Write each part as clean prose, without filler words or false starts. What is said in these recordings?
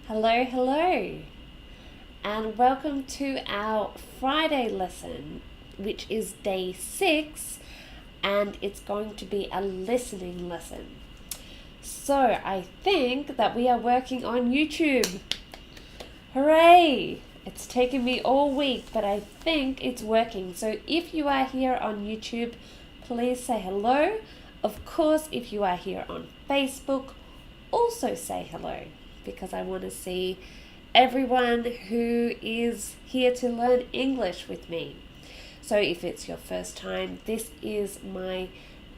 Hello, hello, and welcome to our Friday lesson, which is day 6, and it's going to be a listening lesson. So I think that we are working on YouTube. Hooray! It's taken me all week, but I think it's working. So if you are here on YouTube, please say hello. Of course, if you are here on Facebook, also say hello, because I want to see everyone who is here to learn English with me. So if it's your first time, this is my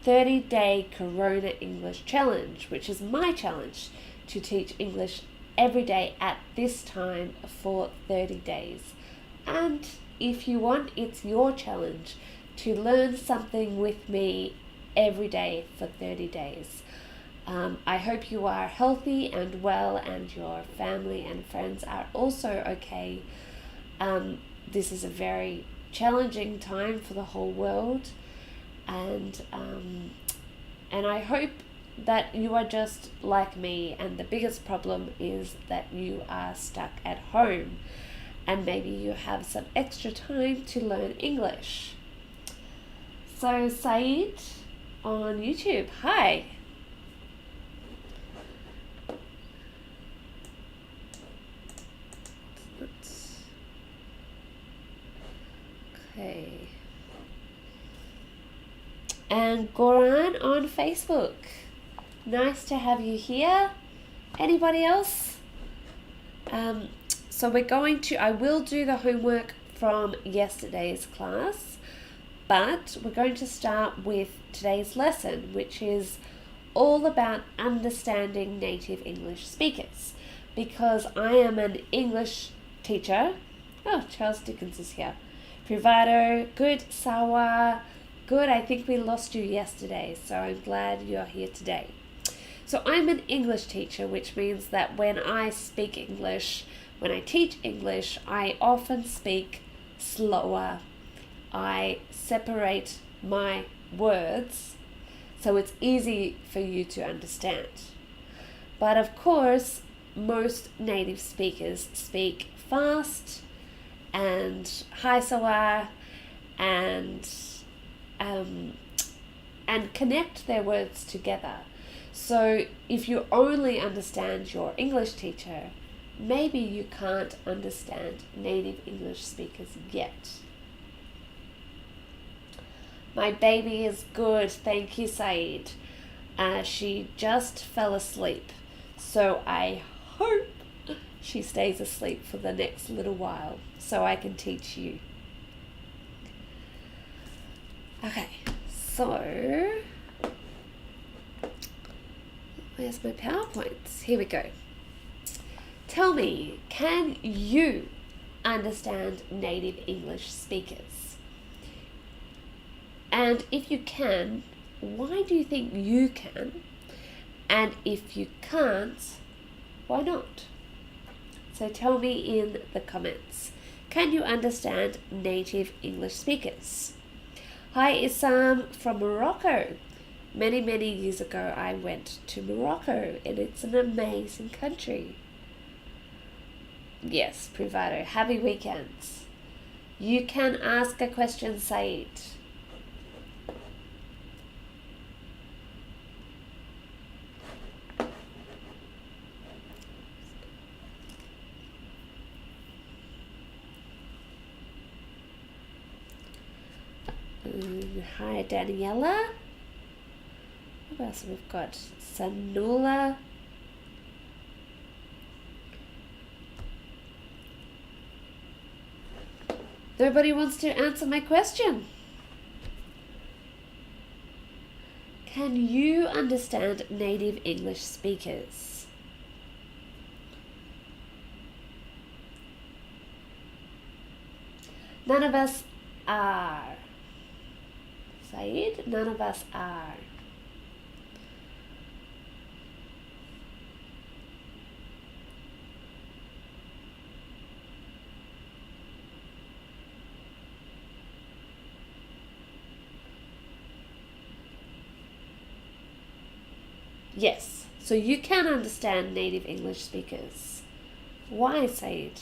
30-day Corona English challenge, which is my challenge to teach English every day at this time for 30 days. And if you want, it's your challenge to learn something with me every day for 30 days. I hope you are healthy and well, and your family and friends are also okay. This is a very challenging time for the whole world, and I hope that you are just like me, and the biggest problem is that you are stuck at home and maybe you have some extra time to learn English. So Saeed on YouTube, hi. Okay. And Goran on Facebook. Nice to have you here. Anybody else? So I will do the homework from yesterday's class, but we're going to start with today's lesson, which is all about understanding native English speakers, because I am an English teacher. Oh, Charles Dickens is here. Privado, good. Sawa, good. I think we lost you yesterday, so I'm glad you're here today. So I'm an English teacher, which means that when I speak English, when I teach English, I often speak slower. I separate my words so it's easy for you to understand. But of course, most native speakers speak fast and hi sawa and connect their words together. So if you only understand your English teacher, maybe you can't understand native English speakers yet. My baby is good, thank you, Saeed. She just fell asleep, so I hope she stays asleep for the next little while so I can teach you. Okay, so where's my PowerPoints? Here we go. Tell me, can you understand native English speakers? And if you can, why do you think you can? And if you can't, why not? So tell me in the comments. Can you understand native English speakers? Hi Isam from Morocco. Many, many years ago I went to Morocco and it's an amazing country. Yes, Privado. Happy weekends. You can ask a question, Saeed. Hi, Daniela. What else have we got? Sanula. Nobody wants to answer my question. Can you understand native English speakers? None of us are. Saeed, none of us are. Yes, so you can understand native English speakers. Why, Said?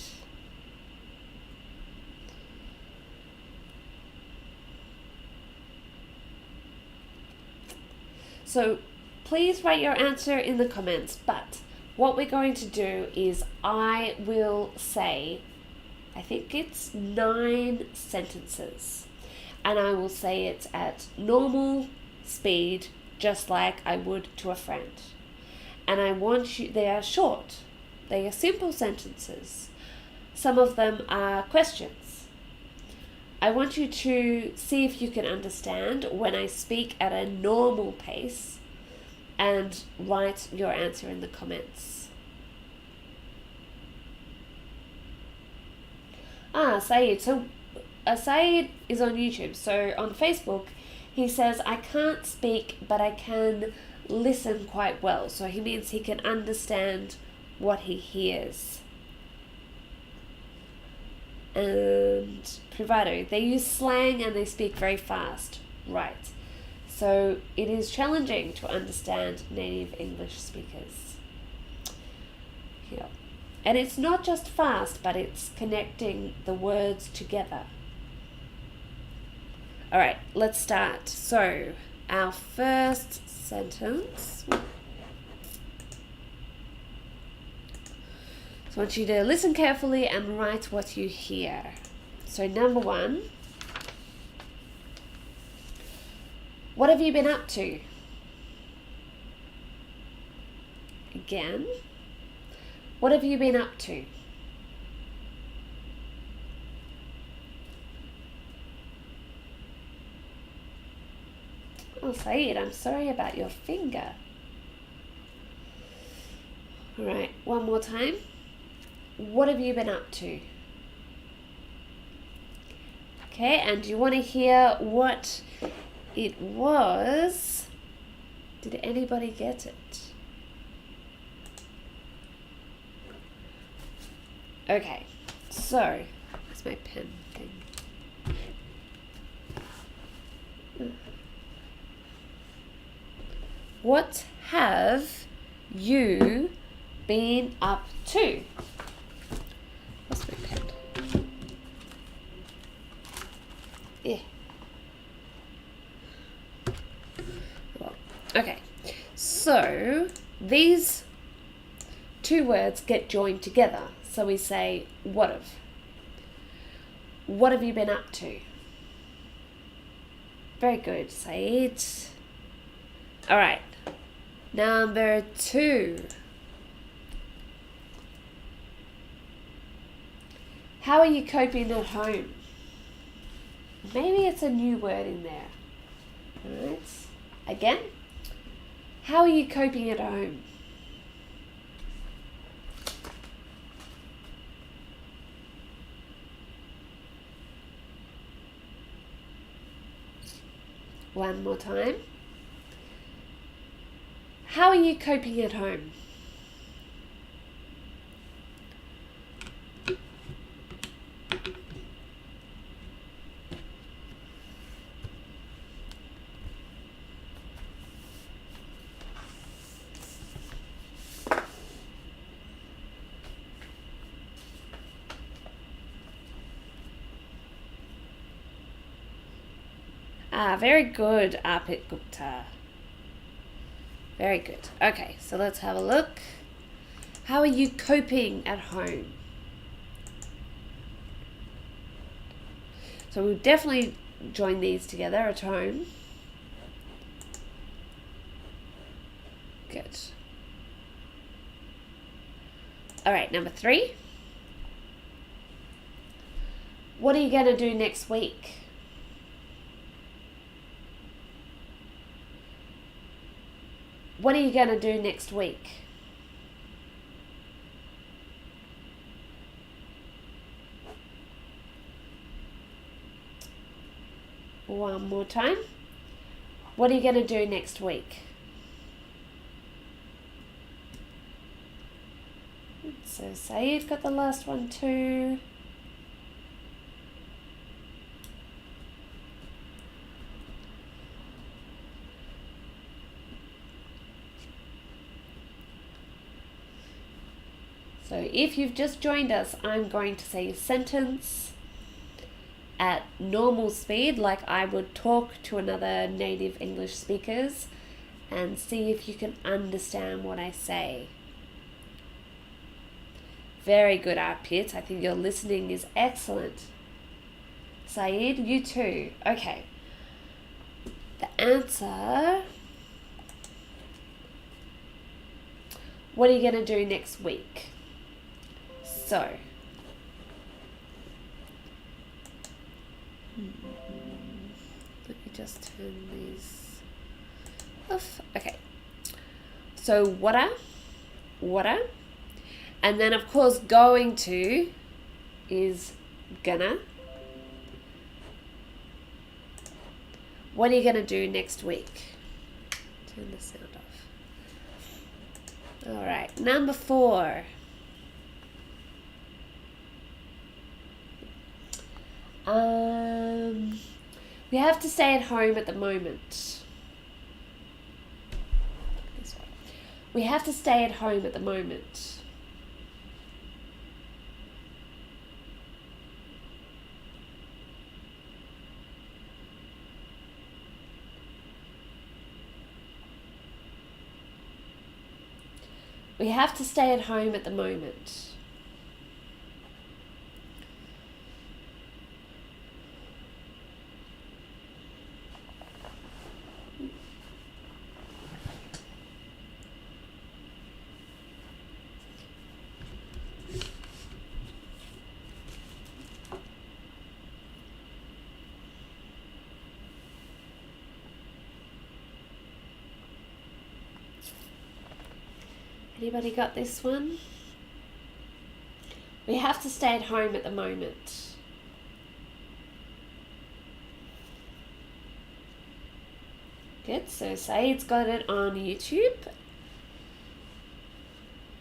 So please write your answer in the comments, but what we're going to do is I will say, I think it's 9 sentences, and I will say it at normal speed, just like I would to a friend. And I want you, they are short, they are simple sentences. Some of them are questions. I want you to see if you can understand when I speak at a normal pace and write your answer in the comments. Saeed. So Saeed is on YouTube. So on Facebook, he says, I can't speak, but I can listen quite well. So he means he can understand what he hears. And Privado, they use slang and they speak very fast. Right. So it is challenging to understand native English speakers. Here. And it's not just fast, but it's connecting the words together. All right, let's start. So our first sentence. So I want you to listen carefully and write what you hear. So number 1. What have you been up to? Again. What have you been up to? Oh, Saeed, I'm sorry about your finger. All right, one more time. What have you been up to? Okay, and do you want to hear what it was? Did anybody get it? Okay, so, where's my pen thing? What have you been up to? Where's my pen? Yeah. Well, okay, so these 2 words get joined together. So we say, what have? What have you been up to? Very good, Saeed. All right, number 2. How are you coping at home? Maybe it's a new word in there. All right, again, how are you coping at home? One more time. How are you coping at home? Very good, Arpit Gupta. Very good. Okay, so let's have a look. How are you coping at home? So we'll definitely join these together at home. Good. All right, number 3. What are you going to do next week? What are you going to do next week? One more time. What are you going to do next week? So Saeed got the last one too. So if you've just joined us, I'm going to say a sentence at normal speed, like I would talk to another native English speakers, and see if you can understand what I say. Very good, Arpit. I think your listening is excellent. Saeed, you too. Okay. The answer... What are you going to do next week? So... Let me just turn these off. Okay. So, what? And then, of course, going to is gonna. What are you going to do next week? Turn the sound off. All right. Number 4. We have to stay at home at the moment. This way. We have to stay at home at the moment. We have to stay at home at the moment. Anybody got this one? We have to stay at home at the moment. Good, so Saeed's got it on YouTube.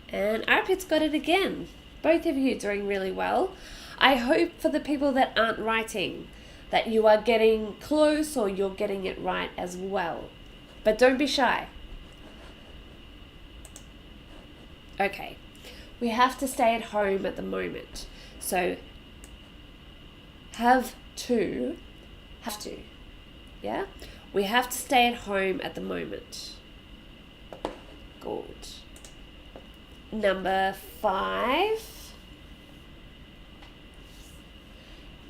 And Arpit's got it again. Both of you doing really well. I hope for the people that aren't writing that you are getting close or you're getting it right as well. But don't be shy. Okay, we have to stay at home at the moment. So, have to, yeah? We have to stay at home at the moment. Good. Number 5.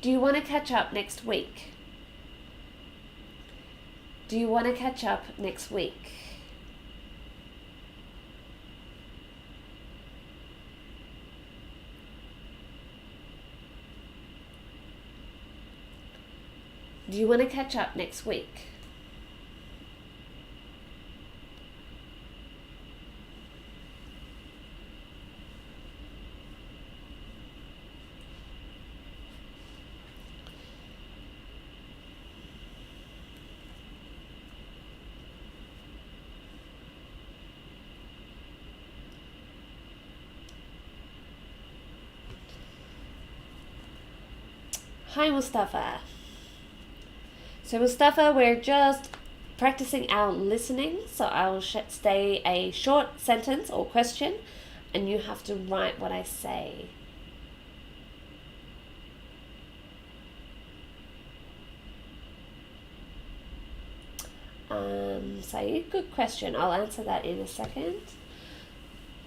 Do you want to catch up next week? Do you want to catch up next week? Do you want to catch up next week? Hi, Mustafa. So Mustafa, we're just practicing our listening. So I'll say a short sentence or question and you have to write what I say. Saeed, good question. I'll answer that in a second.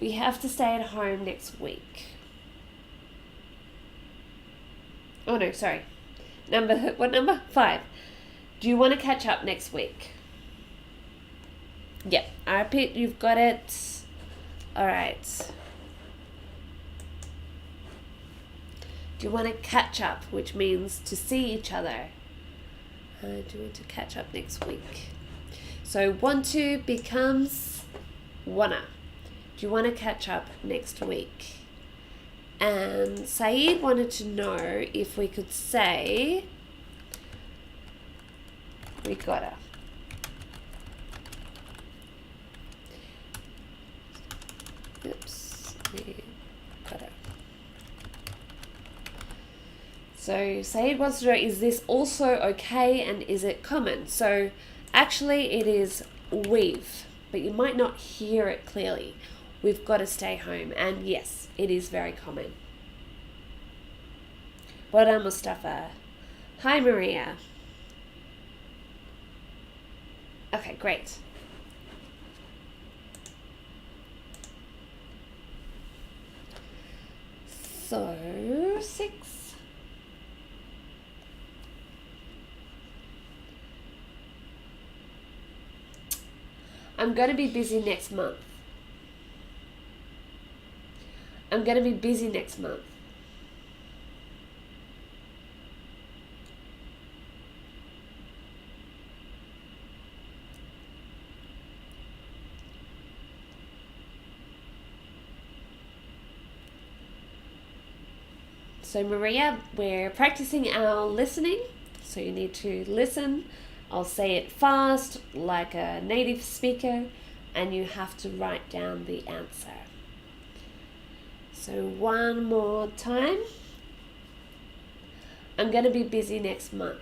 We have to stay at home next week. Oh no, sorry. What number? 5. Do you want to catch up next week? Yeah, I repeat, you've got it. All right. Do you want to catch up, which means to see each other? Do you want to catch up next week? So want to becomes wanna. Do you want to catch up next week? And Saeed wanted to know if we could say we gotta. Oops, we gotta. So Saeed wants to know, is this also okay and is it common? So actually it is we've, but you might not hear it clearly. We've got to stay home. And yes, it is very common. Well done, Mustafa. Hi, Maria. Okay, great. So, 6. I'm going to be busy next month. I'm going to be busy next month. So Maria, we're practicing our listening. So you need to listen. I'll say it fast like a native speaker, and you have to write down the answer. So one more time. I'm going to be busy next month.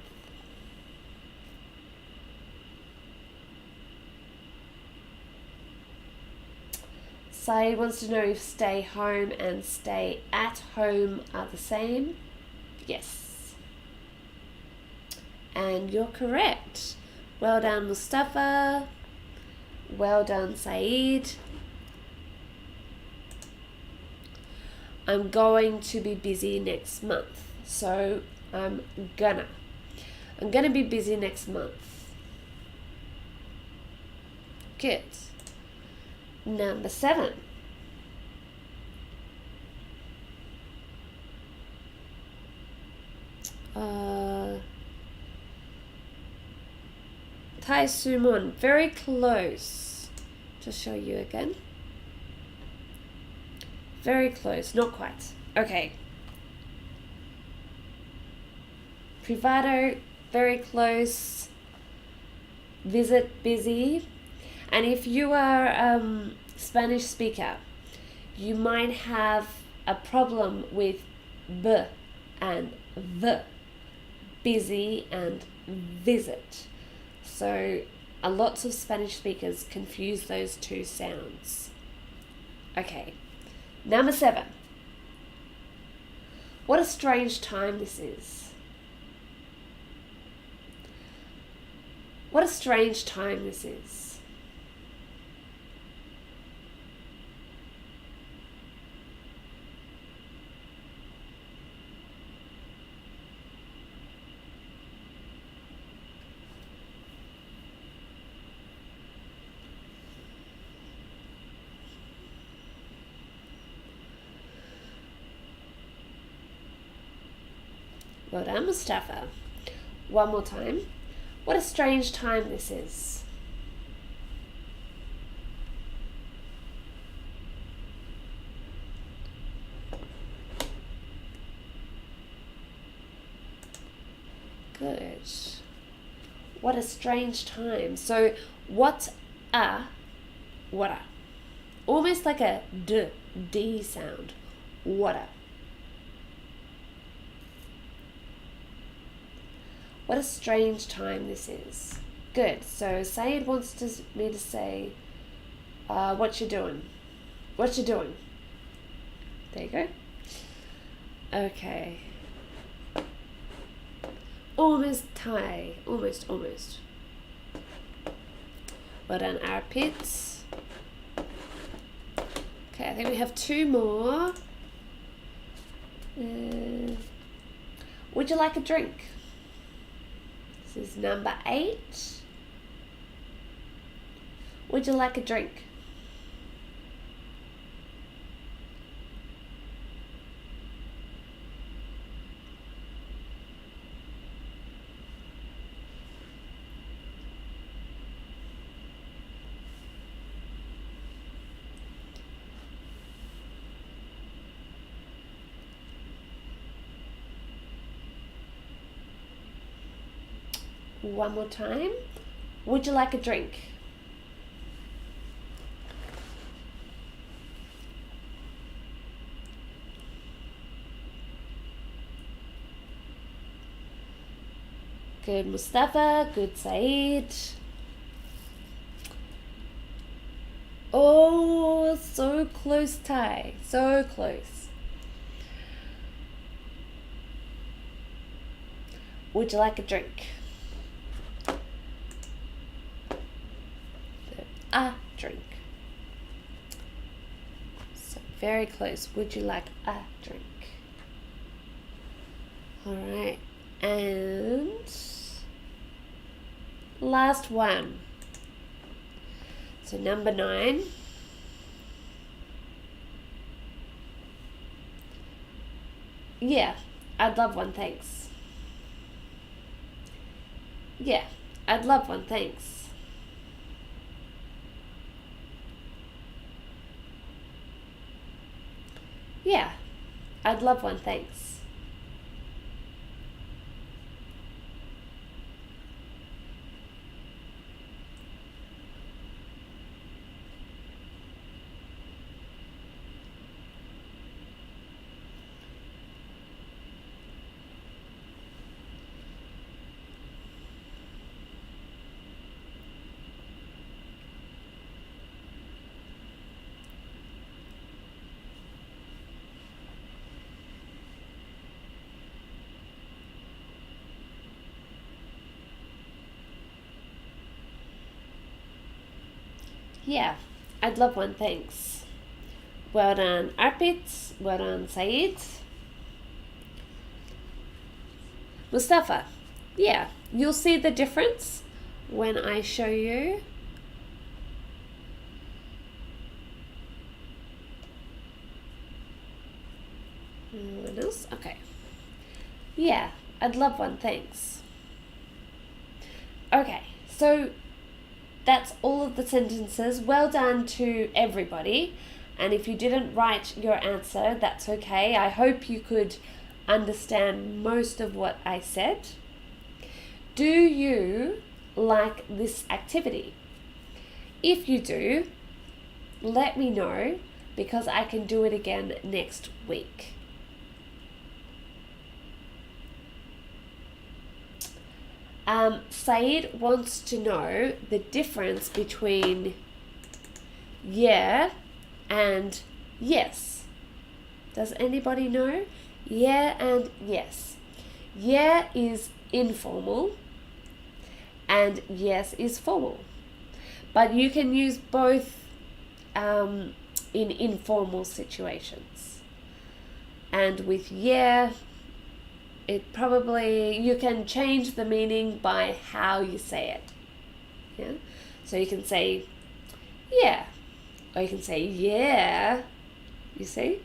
Saeed wants to know if stay home and stay at home are the same. Yes. And you're correct. Well done, Mustafa. Well done, Saeed. I'm going to be busy next month. So I'm gonna be busy next month. Good. Number 7. Tai Sumon, very close. To show you again. Very close, not quite. Okay. Privado, very close. Visit, busy. And if you are a Spanish speaker, you might have a problem with b and the, busy and visit. So a lots of Spanish speakers confuse those two sounds. Okay, number 7. What a strange time this is. What a strange time this is. Well done, Mustafa. One more time. What a strange time this is. Good. What a strange time. So, what a. Almost like a D sound. What a. What a strange time this is. Good. So Saeed wants me to say, what you doing? What you doing? There you go. Okay. Almost tie. Almost. Well done, armpits. Okay, I think we have 2 more. Would you like a drink? This is number 8. Would you like a drink? One more time. Would you like a drink? Good, Mustafa. Good, Saeed. Oh, so close, Ty. So close. Would you like a drink? A drink. So very close. Would you like a drink? Alright. And last one. So number 9. Yeah, I'd love one, thanks. Yeah, I'd love one, thanks. Yeah, I'd love one, thanks. Yeah, I'd love one, thanks. Well done, Arpit. Well done, Saeed. Mustafa. Yeah, you'll see the difference when I show you. Anyone else? Okay. Yeah, I'd love one, thanks. Okay, so that's all of the sentences. Well done to everybody. And if you didn't write your answer, that's okay. I hope you could understand most of what I said. Do you like this activity? If you do, let me know because I can do it again next week. Saeed wants to know the difference between yeah and yes. Does anybody know? Yeah and yes. Yeah is informal and yes is formal. But you can use both in informal situations. And with yeah, it probably, you can change the meaning by how you say it. Yeah. So you can say yeah, or you can say yeah. You see?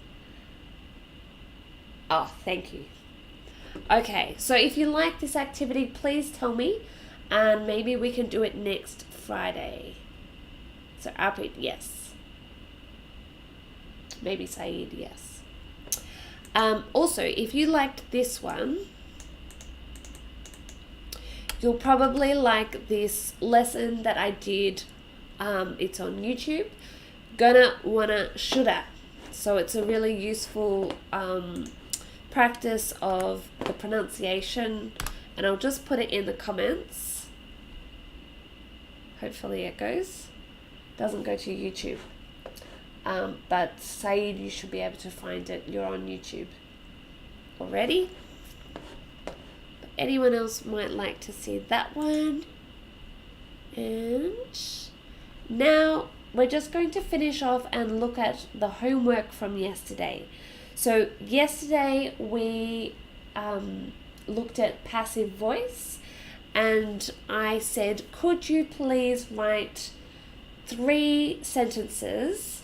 Oh, thank you. Okay, so if you like this activity, please tell me, and maybe we can do it next Friday. So Arpit, yes. Maybe Saeed, yes. Also, if you liked this one, you'll probably like this lesson that I did. It's on YouTube. Gonna, wanna, shoulda. So it's a really useful practice of the pronunciation, and I'll just put it in the comments. Hopefully it goes. Doesn't go to YouTube. But Saeed, you should be able to find it. You're on YouTube already. But anyone else might like to see that one. And now we're just going to finish off and look at the homework from yesterday. So yesterday we looked at passive voice, and I said, could you please write 3 sentences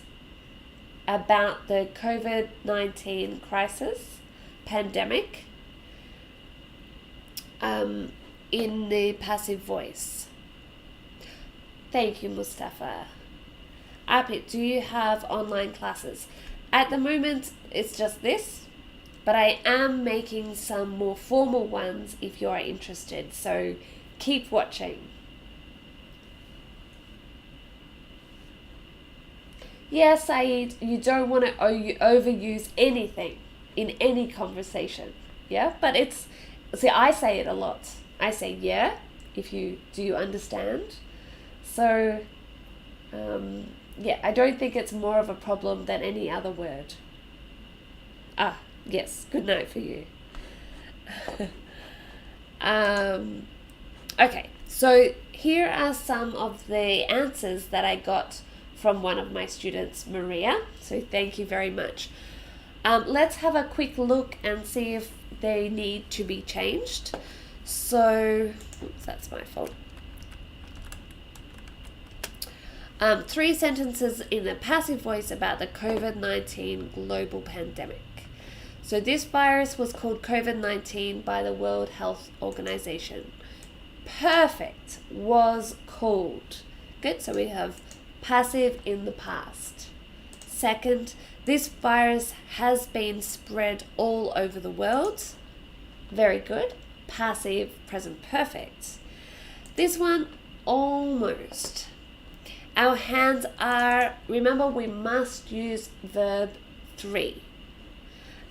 about the COVID-19 crisis, pandemic, in the passive voice. Thank you, Mustafa. Arpit, do you have online classes? At the moment, it's just this, but I am making some more formal ones if you are interested, so keep watching. Yeah, Saeed, you don't want to overuse anything in any conversation. Yeah, but it's, see, I say it a lot. I say yeah, do you understand? So, yeah, I don't think it's more of a problem than any other word. Ah, yes, good night for you. Okay, so here are some of the answers that I got from one of my students, Maria. So thank you very much. Let's have a quick look and see if they need to be changed. So, oops, that's my fault. 3 sentences in the passive voice about the COVID-19 global pandemic. So this virus was called COVID-19 by the World Health Organization. Perfect. Was called. Good, so we have passive in the past. Second, this virus has been spread all over the world. Very good. Passive, present perfect. This one, almost. Our hands are, remember we must use verb 3.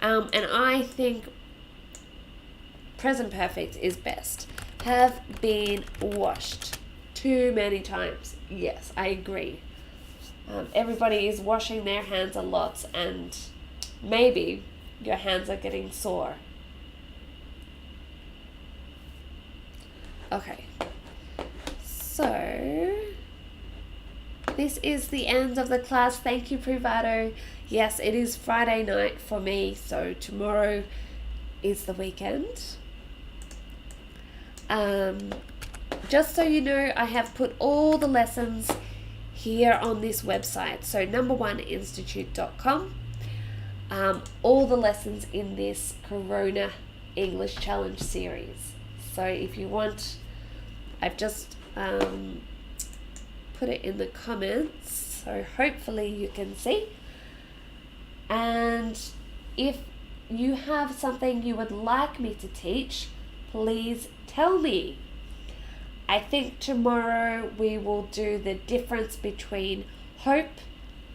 And I think present perfect is best. Have been washed too many times. Yes, I agree. Everybody is washing their hands a lot, and maybe your hands are getting sore. Okay, so this is the end of the class. Thank you, Privado. Yes, it is Friday night for me, so tomorrow is the weekend. Just so you know, I have put all the lessons here on this website. So number1institute.com. All the lessons in this Corona English Challenge series. So if you want, I've just put it in the comments, so hopefully you can see. And if you have something you would like me to teach, please tell me. I think tomorrow we will do the difference between hope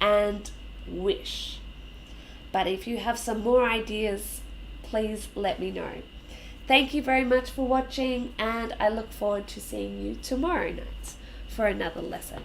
and wish. But if you have some more ideas, please let me know. Thank you very much for watching, and I look forward to seeing you tomorrow night for another lesson.